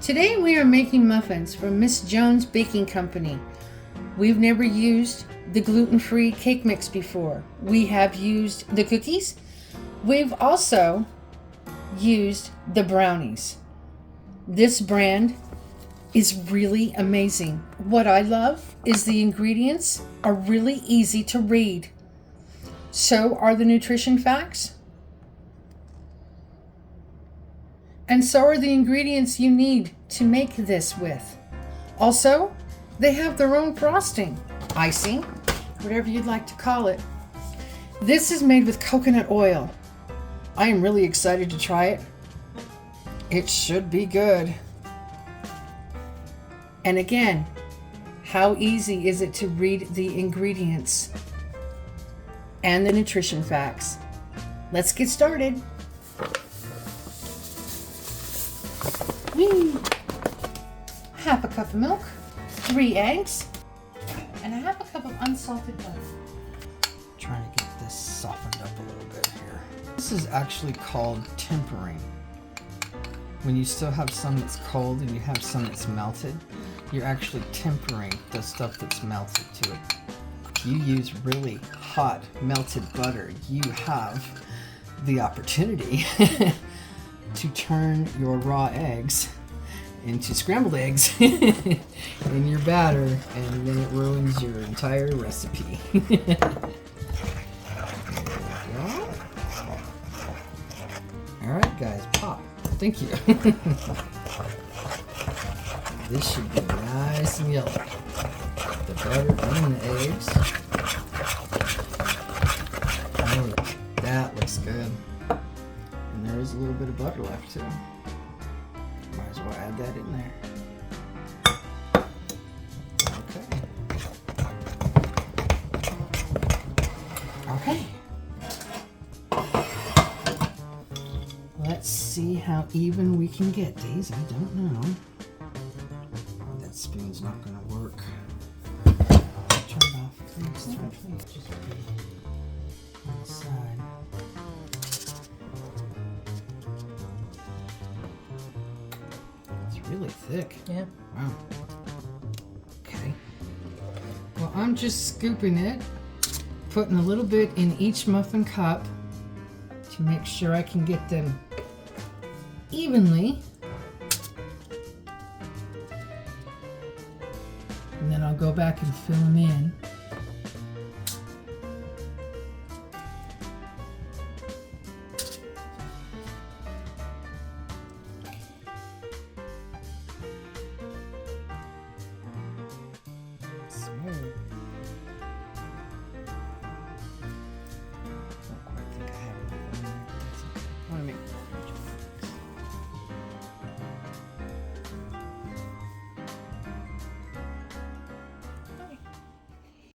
Today we are making muffins from Miss Jones Baking Company. We've never used the gluten-free cake mix before. We have used the cookies. We've also used the brownies. This brand is really amazing. What I love is the ingredients are really easy to read. So are the nutrition facts. And so are the ingredients you need to make this with. Also, they have their own frosting, icing, whatever you'd like to call it. This is made with coconut oil. I am really excited to try it. It should be good. And again, how easy is it to read the ingredients and the nutrition facts? Let's get started. Half a cup of milk, 3 eggs, and a half a cup of unsalted butter. Trying to get this softened up a little bit here. This is actually called tempering. When you still have some that's cold and you have some that's melted, you're actually tempering the stuff that's melted to it. If you use really hot melted butter, you have the opportunity to turn your raw eggs into scrambled eggs in your batter, and then it ruins your entire recipe. There we go. Alright guys, pop. Thank you. This should be nice and yellow. The butter and the eggs. Oh, that looks good. And there is a little bit of butter left too. Might as well add that in there. Okay. Let's see how even we can get these. I don't know. That spoon's not going to work. Turn it off, please. Just be on the side. Really thick. Yeah. Wow. Okay. Well, I'm just scooping it, putting a little bit in each muffin cup to make sure I can get them evenly. And then I'll go back and fill them in.